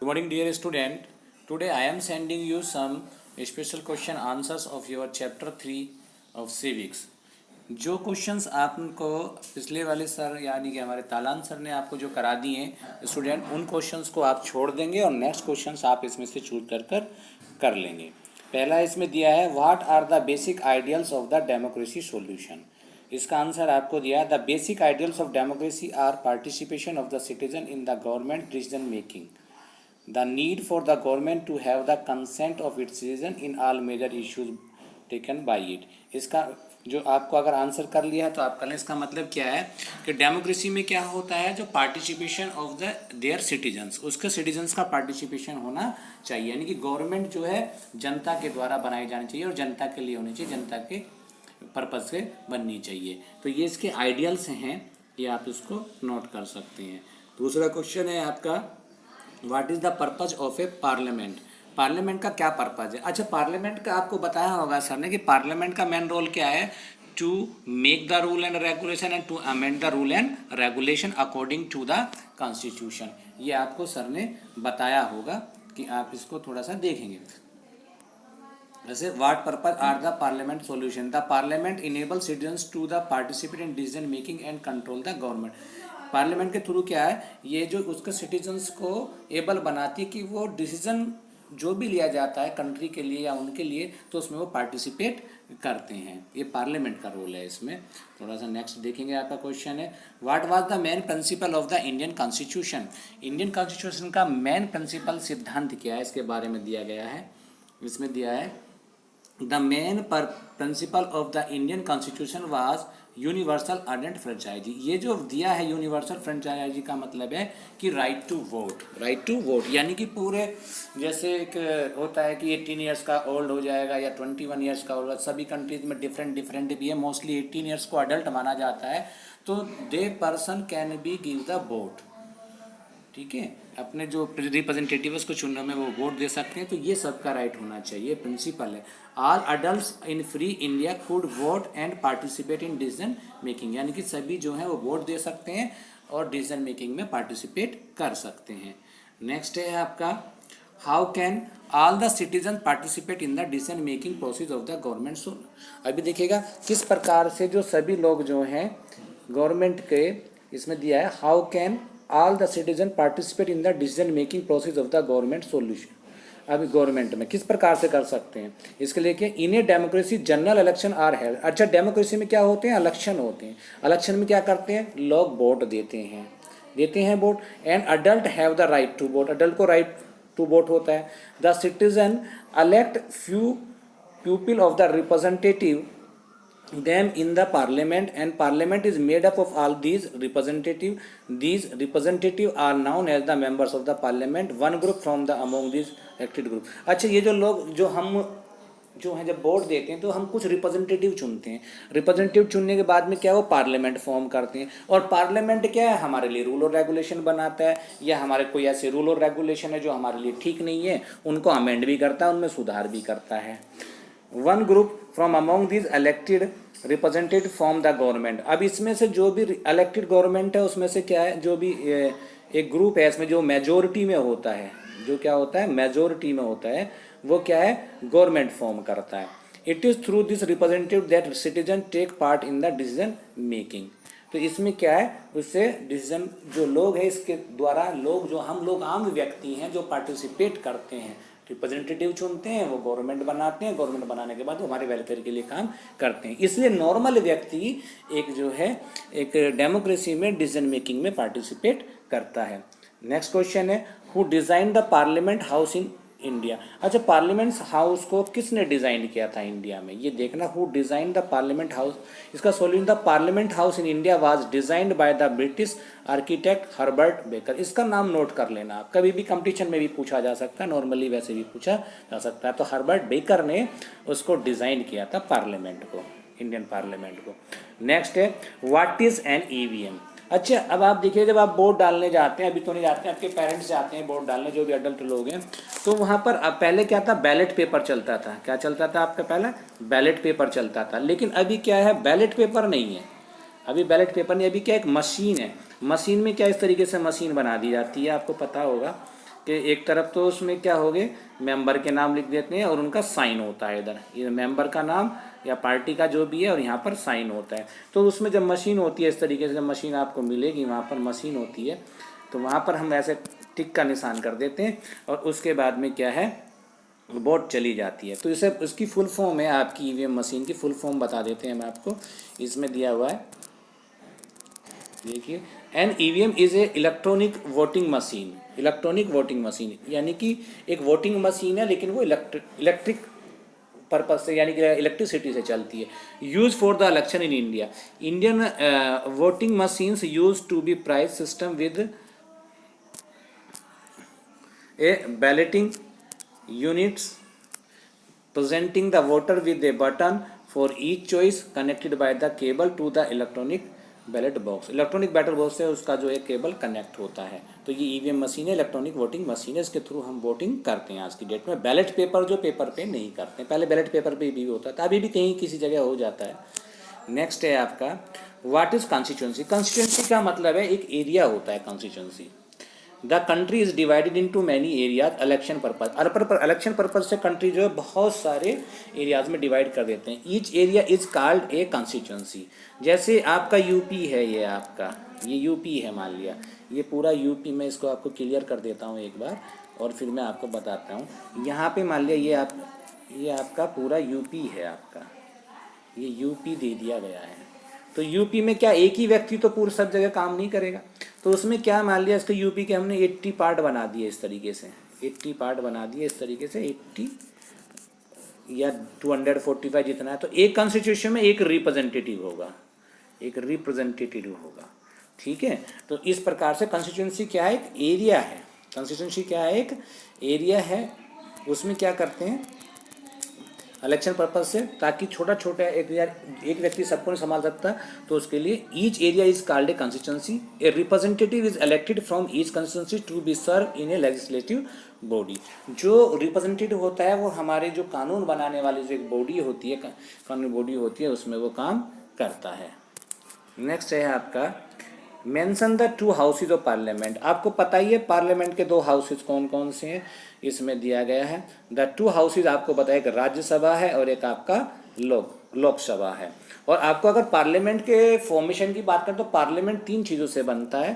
Good morning, dear student. Today I am sending you some special question answers of your chapter 3 of civics. जो questions आपको पिछले वाले sir यानी कि हमारे तालान सर ने आपको जो करा दिए हैं स्टूडेंट, उन क्वेश्चंस को आप छोड़ देंगे और नेक्स्ट क्वेश्चंस आप इसमें से चूज कर लेंगे। पहला इसमें दिया है what are the basic ideals of the democracy solution. इसका आंसर आपको दिया है the basic ideals of democracy are participation of the citizen in the government decision making, the need for the government to have the consent of its citizen in all major issues taken by it। इसका जो आपको अगर answer कर लिया तो आप कर लें। इसका मतलब क्या है कि डेमोक्रेसी में क्या होता है, जो participation of the their citizens, उसके सिटीजन्स का पार्टिसिपेशन होना चाहिए, यानी कि गवर्नमेंट जो है जनता के द्वारा बनाई जानी चाहिए और जनता के लिए होनी चाहिए, जनता के पर्पज से बननी चाहिए। तो ये इसके आइडियल्स हैं, ये आप इसको नोट कर सकते हैं। दूसरा क्वेश्चन है आपका what is the purpose of A parliament. Parliament का क्या पर्पज है? अच्छा, पार्लियामेंट का आपको बताया होगा सर ने कि पार्लियामेंट का मेन रोल क्या है, to make the rule and regulation and to amend the rule and regulation according to the constitution. ये आपको सर ने बताया होगा कि आप इसको थोड़ा सा देखेंगे। जैसे what purpose are the parliament solution, the parliament enable citizens to the participate in decision making and control the government. Parliament के थ्रू क्या है, ये जो उसके सिटीजन्स को एबल बनाती है कि वो डिसीजन जो भी लिया जाता है कंट्री के लिए या उनके लिए, तो उसमें वो पार्टिसिपेट करते हैं। ये पार्लियामेंट का रोल है इसमें। थोड़ा सा नेक्स्ट देखेंगे। आपका क्वेश्चन है what was the main principle of the Indian constitution. Indian constitution का मेन प्रिंसिपल सिद्धांत क्या है, इसके बारे में दिया गया है। इसमें दिया है the main principle of the Indian constitution was universal adult franchise. ये जो दिया है यूनिवर्सल फ्रेंचाइजी का मतलब है कि right to vote, right to vote, यानी कि पूरे जैसे एक होता है कि 18 ईयर्स का ओल्ड हो जाएगा या 21 ईयर्स का होगा, सभी कंट्रीज में डिफरेंट भी है। मोस्टली 18 ईयर्स को अडल्ट माना जाता है, तो the person can be give the vote, ठीक है, अपने जो रिप्रेजेंटेटिव्स को चुनने में वो वोट दे सकते हैं। तो ये सबका राइट होना चाहिए, प्रिंसिपल है। All adults in free India could vote and participate in decision making, यानी कि सभी जो हैं वो वोट दे सकते हैं और डिसीजन मेकिंग में पार्टिसिपेट कर सकते हैं। नेक्स्ट है आपका how can all the citizen participate in the decision making process of the government. So अभी देखिएगा किस प्रकार से जो सभी लोग जो हैं गवर्नमेंट के, इसमें दिया है how can all the citizen participate in the decision making process of the government solution. अभी गवर्नमेंट में किस प्रकार से कर सकते हैं, इसके लिए कि in a democracy general election are held. अच्छा, डेमोक्रेसी में क्या होते हैं, इलेक्शन होते हैं। इलेक्शन में क्या करते हैं, लोग वोट देते हैं vote. And adult have the right to vote, adult को राइट टू वोट होता है। The citizen elect few people of the representative them in the parliament and parliament is made up of all these representative are known as the members of the parliament, one group from the among these elected group। अच्छा, ये जो लोग जो हैं जब vote देते हैं तो हम कुछ रिप्रेजेंटेटिव चुनते हैं। रिप्रेजेंटेटिव चुनने के बाद में क्या वो पार्लियामेंट फॉर्म करते हैं, और पार्लियामेंट क्या है, हमारे लिए रूल और रेगुलेशन बनाता है, या हमारे कोई ऐसे रूल और रेगुलेशन है जो हमारे लिए ठीक नहीं है उनको अमेंड भी करता है, उनमें सुधार भी करता है। One group from among these elected representative from the government. अब इसमें से जो भी इलेक्टेड गवर्नमेंट है उसमें से क्या है, जो भी एक ग्रुप है इसमें जो मेजोरिटी में होता है, जो क्या होता है मेजोरिटी में होता है, वो क्या है गवर्नमेंट फॉर्म करता है। It is through this representative that citizen take part in the decision making. तो इसमें क्या है, उससे डिसीजन जो लोग हैं इसके द्वारा लोग जो हम लोग आम व्यक्ति हैं जो पार्टिसिपेट करते हैं, रिप्रेजेंटेटिव चुनते हैं, वो गवर्नमेंट बनाते हैं, गवर्नमेंट बनाने के बाद वो हमारे वेलफेयर के लिए काम करते हैं। इसलिए नॉर्मल व्यक्ति एक जो है एक डेमोक्रेसी में डिसीजन मेकिंग में पार्टिसिपेट करता है। नेक्स्ट क्वेश्चन है who design the parliament house in India. अच्छा, पार्लियामेंट हाउस को किसने डिज़ाइन किया था इंडिया में, ये देखना। Who design the parliament house, इसका solution the parliament house in India was designed by the British architect Herbert Baker. इसका नाम नोट कर लेना, आप कभी भी कंपटीशन में भी पूछा जा सकता है, नॉर्मली वैसे भी पूछा जा सकता है। तो हर्बर्ट बेकर ने उसको डिज़ाइन किया था पार्लियामेंट को, इंडियन पार्लियामेंट को। नेक्स्ट है व्हाट इज़ एन ईवीएम। अच्छा, अब आप देखिए जब आप वोट डालने जाते हैं, अभी तो नहीं जाते हैं, आपके पेरेंट्स जाते हैं वोट डालने, जो भी अडल्ट लोग हैं, तो वहाँ पर अब पहले क्या था, बैलेट पेपर चलता था। क्या चलता था आपका, पहले बैलेट पेपर चलता था। लेकिन अभी क्या है, बैलेट पेपर नहीं है, अभी बैलेट पेपर नहीं, अभी क्या एक मशीन है। मशीन में क्या इस तरीके से मशीन बना दी जाती है, आपको पता होगा कि एक तरफ तो उसमें क्या हो गए, मेंबर के नाम लिख देते हैं और उनका साइन होता है इधर, ये मेंबर का नाम या पार्टी का जो भी है, और यहाँ पर साइन होता है। तो उसमें जब मशीन होती है इस तरीके से, जब मशीन आपको मिलेगी वहाँ पर मशीन होती है, तो वहाँ पर हम ऐसे टिक का निशान कर देते हैं और उसके बाद में क्या है, वोट चली जाती है। तो इसे उसकी फुल फॉर्म है, आपकी ईवीएम मशीन की फुल फॉर्म बता देते हैं हम आपको, इसमें दिया हुआ है, देखिए, an EVM is a electronic voting machine. Electronic voting machine यानी कि एक वोटिंग मशीन है, लेकिन वो इलेक्ट्रिक पर्पज से यानी कि इलेक्ट्रिसिटी से चलती है। Used for the election in India. Indian voting machines used to be price system with a balloting units presenting the voter with a button for each choice connected by the cable to the electronic ballot box. Electronic ballot box से उसका जो है cable connect होता है। तो ये EVM machine है, electronic voting machine है, इसके थ्रू हम वोटिंग करते हैं आज की डेट में। बैलेट पेपर जो पेपर पे नहीं करते हैं, पहले बैलेट पेपर पे भी होता था, अभी भी कहीं किसी जगह हो जाता है। नेक्स्ट है आपका व्हाट इज कॉन्स्टिट्यूंसी। कॉन्स्टिट्यूंसी का मतलब है एक एरिया होता है constituency. The country is divided into many areas election purpose. Election purpose से कंट्री जो है बहुत सारे एरियाज में डिवाइड कर देते हैं। Each area is called A constituency. जैसे आपका यूपी है, ये आपका ये यूपी है, मान लिया ये पूरा यूपी, मैं इसको आपको क्लियर कर देता हूँ एक बार और फिर मैं आपको बताता हूँ। यहाँ पे मान लिया ये आपका पूरा यूपी है, आपका ये यूपी दे दिया गया है। तो यूपी में क्या एक ही व्यक्ति तो पूरी सब जगह काम नहीं करेगा, तो उसमें क्या मान लिया इसके यूपी के हमने 80 पार्ट बना दिए इस तरीके से, 80 पार्ट बना दिए इस तरीके से, 80 या 245 जितना है। तो एक कॉन्स्टिट्यूशन में एक रिप्रेजेंटेटिव होगा, एक रिप्रेजेंटेटिव होगा, ठीक है। तो इस प्रकार से कॉन्स्टिट्यूंसी क्या है, एक एरिया है। कॉन्स्टिट्यूंसी क्या है, एक एरिया है। उसमें क्या करते हैं इलेक्शन पर्पज से, ताकि छोटा छोटा एक व्यक्ति सबको नहीं संभाल सकता, तो उसके लिए each area is called a constituency. A representative is elected from each constituency to be serve in a legislative body. जो रिप्रेजेंटेटिव होता है वो हमारे जो कानून बनाने वाली जो एक बॉडी होती है, कानूनी बॉडी होती है, उसमें वो काम करता है। नेक्स्ट है आपका mention the two houses of parliament. आपको पता ही है पार्लियामेंट के दो हाउसेज कौन कौन से हैं, इसमें दिया गया है। द टू हाउसेज आपको पता है, एक राज्यसभा है और एक आपका लोकसभा है। और आपको अगर पार्लियामेंट के फॉर्मेशन की बात करें तो पार्लियामेंट 3 चीज़ों से बनता है।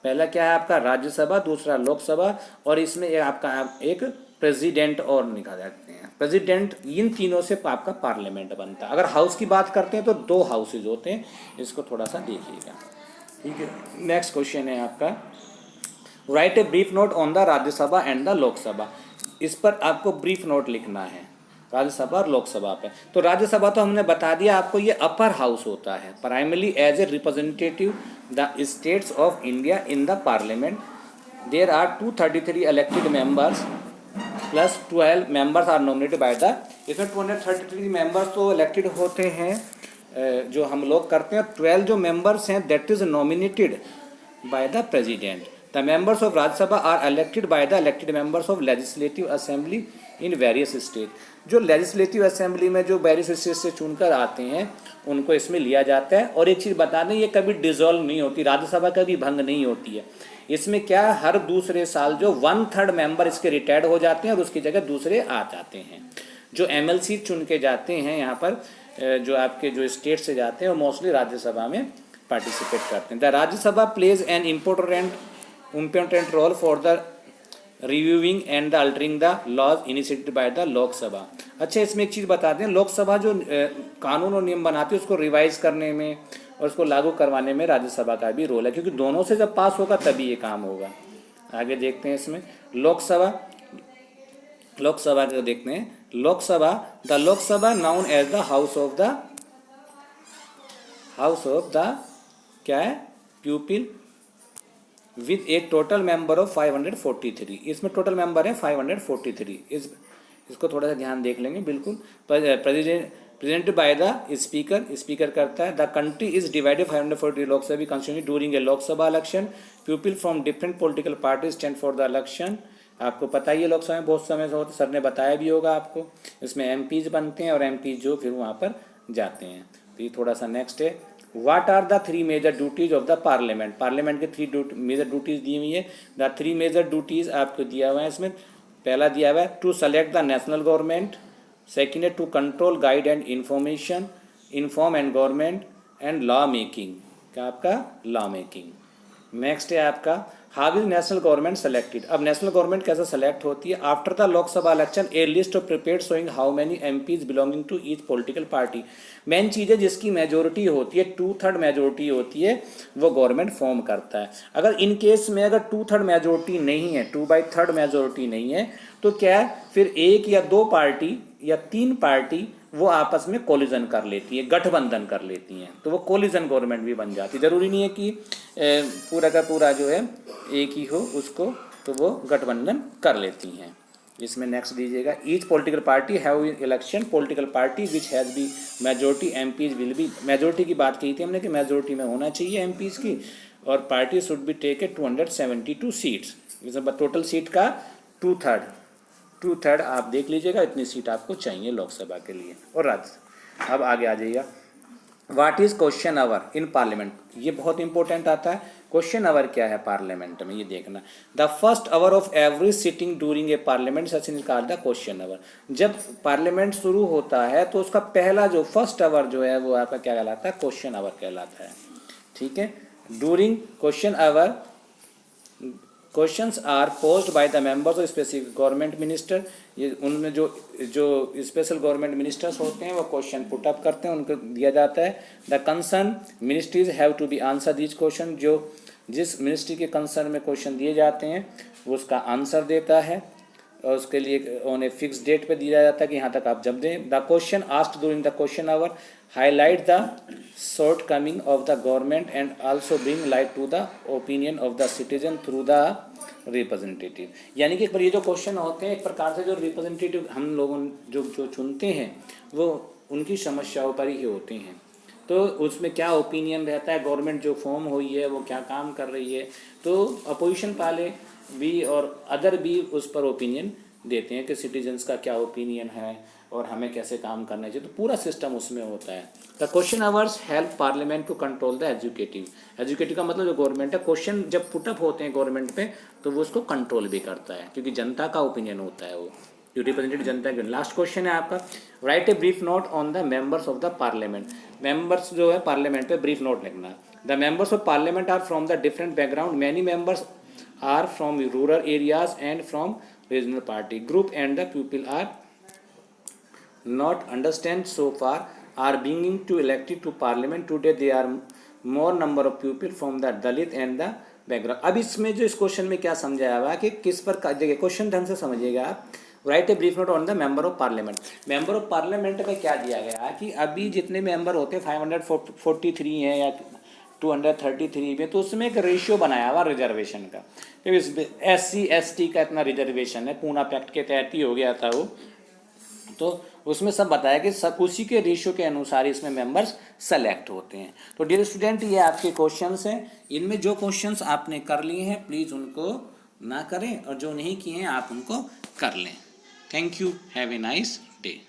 पहला क्या है आपका राज्यसभा, दूसरा लोकसभा, और इसमें आपका एक प्रेसिडेंट और निकाल जाते हैं प्रेसिडेंट। इन तीनों से आपका पार्लियामेंट बनता है। अगर हाउस की बात करते हैं तो 2 हाउसेज होते हैं, इसको थोड़ा सा देखिएगा, ठीक है। नेक्स्ट क्वेश्चन है आपका write a brief note on the Rajya Sabha and the Lok Sabha. इस पर आपको ब्रीफ नोट लिखना है, राज्यसभा और लोकसभा पे। तो राज्यसभा तो हमने बता दिया आपको, ये अपर हाउस होता है, primary as a representative the states of India in the parliament. There are 233 elected members plus 12 members are nominated by the. इसमें 233 मेंबर्स तो इलेक्टेड होते हैं जो हम लोग करते हैं, 12 जो मेंबर्स हैं that is nominated by the president. The members of Rajya Sabha are elected by the elected members of legislative assembly in various state. जो लेजिस्लेटिव असेंबली में जो वेरियस स्टेट से चुनकर आते हैं उनको इसमें लिया जाता है। और एक चीज़ बता दें, ये कभी डिसॉल्व नहीं होती, राज्यसभा कभी भंग नहीं होती है। इसमें क्या हर दूसरे साल जो 1/3 मेंबर इसके रिटायर्ड हो जाते हैं और उसकी जगह दूसरे आ जाते हैं। जो एमएलसी चुन के जाते हैं यहाँ पर, जो आपके जो स्टेट से जाते हैं वो मोस्टली राज्यसभा में पार्टिसिपेट करते हैं। The Rajya Sabha plays an important role for the reviewing and the altering the laws initiated by the Lok Sabha. अच्छा, इसमें एक चीज़ बता दें, लोकसभा जो कानून और नियम बनाती है उसको रिवाइज करने में और उसको लागू करवाने में राज्यसभा का भी रोल है, क्योंकि दोनों से जब पास होगा तभी ये काम होगा। आगे देखते हैं इसमें लोकसभा को देखते हैं। Lok Sabha, the Lok Sabha known as the house of the क्या है people with a total member of 543। इसमें टोटल मेंबर है 543। इसको थोड़ा सा ध्यान देख लेंगे। बिल्कुल, प्रेजेंटेड बाय द स्पीकर करता है। The country is divided 540 Lok Sabha constituency during a Lok Sabha election. People from different political parties stand for the election. आपको पता ही है लोकसभा में बहुत समय से होता, सर ने बताया भी होगा आपको। इसमें एमपीज बनते हैं और एमपी जो फिर वहाँ पर जाते हैं। तो ये थोड़ा सा नेक्स्ट है what are the 3 major duties of the parliament, parliament के 3 मेजर ड्यूटीज दी हुई है। द 3 मेजर ड्यूटीज आपको दिया हुआ है इसमें। पहला दिया हुआ है to select the national government, second है to control guide and information, inform and government and law making, क्या आपका लॉ मेकिंग। नेक्स्ट है आपका how is national government selected, अब नेशनल गवर्नमेंट कैसे सेलेक्ट होती है। After the Lok Sabha election a list of prepared showing how many MPs belonging to each political party, main चीज़ है जिसकी मेजोरिटी होती है, 2/3 मेजोरिटी होती है, वो गवर्नमेंट फॉर्म करता है। अगर इन केस में अगर 2/3 मेजोरिटी नहीं है, 2/3 मेजोरिटी नहीं है, तो क्या फिर एक या दो पार्टी या 3 पार्टी वो आपस में कोलिजन कर लेती है, गठबंधन कर लेती हैं, तो वो कोलिजन गवर्नमेंट भी बन जाती है। ज़रूरी नहीं है कि पूरा का पूरा जो है एक ही हो उसको, तो वो गठबंधन कर लेती हैं। इसमें नेक्स्ट दीजिएगा each political party have election, political party which has be majority MPs will be, majority की बात की थी हमने कि मेजोरिटी में होना चाहिए एमपीज की, और party should be take 272 seats, total seat का 2/3 आप देख लीजिएगा, इतनी सीट आपको चाहिए लोकसभा के लिए और राज्य। अब आगे आ जाइएगा what is question hour in parliament, ये बहुत इंपॉर्टेंट आता है। क्वेश्चन आवर क्या है पार्लियामेंट में, ये देखना। The first hour of every sitting during a parliament session is called the question hour, जब पार्लियामेंट शुरू होता है तो उसका पहला जो फर्स्ट आवर जो है वो आपका क्या कहलाता है, क्वेश्चन आवर कहलाता है। ठीक है, during question hour questions are posed by the members of specific government minister, ये उनमें जो स्पेशल गवर्नमेंट मिनिस्टर्स होते हैं वो क्वेश्चन पुट अप करते हैं, उनको दिया जाता है। The concern ministries have to be answer this question, जो जिस मिनिस्ट्री के कंसर्न में क्वेश्चन दिए जाते हैं वो उसका आंसर देता है, और उसके लिए उन्हें फिक्स डेट पे दिया जाता है कि यहाँ तक आप जब दें। The question asked during the question hour highlight the shortcoming of the government and also bring light to the opinion of the citizen through the representative, यानी कि एक बार ये जो क्वेश्चन होते हैं एक प्रकार से जो रिप्रेजेंटेटिव हम लोगों जो चुनते हैं वो उनकी समस्याओं पर ही होते हैं, तो उसमें क्या ओपिनियन रहता है, गवर्नमेंट जो फॉर्म हुई है वो क्या काम कर रही है, तो अपोजिशन वाले भी और अदर भी उस पर ओपिनियन देते हैं कि सिटीजन्स का क्या ओपिनियन है और हमें कैसे काम करना चाहिए, तो पूरा सिस्टम उसमें होता है। The question hours help parliament to control the executive का मतलब जो गवर्नमेंट है, क्वेश्चन जब पुटअप होते हैं गवर्नमेंट पे तो वो उसको कंट्रोल भी करता है, क्योंकि जनता का ओपिनियन होता है वो, जो रिप्रेजेंटेटिव जनता के। लास्ट क्वेश्चन है आपका write a brief note on the members of the parliament, members जो है पार्लियामेंट पे ब्रीफ नोट लिखना है। The members of parliament are from the different background, many members are from rural areas and from regional party group, and the people are not understand so far are being to elected to parliament today, they are more number of people from the Dalit and the background। अब इसमें जो इस question में क्या समझाया हुआ कि किस पर, देखिए क्वेश्चन ढंग से समझिएगा आप। Right a brief note on the member of parliament, member of parliament में क्या दिया गया कि अभी जितने मेंबर होते हैं 543 हैं या 233 में, तो उसमें एक रेशियो बनाया हुआ रिजर्वेशन का, SC ST का इतना रिजर्वेशन है, पूना पैक्ट के तहत ही हो गया था वो, तो उसमें सब बताया कि सब उसी के रेशियो के अनुसार इसमें मेंबर्स सेलेक्ट होते हैं। तो डियर स्टूडेंट ये आपके क्वेश्चंस हैं, इनमें जो क्वेश्चंस आपने कर लिए हैं प्लीज़ उनको ना करें, और जो नहीं किए हैं आप उनको कर लें। Thank you, have a nice day.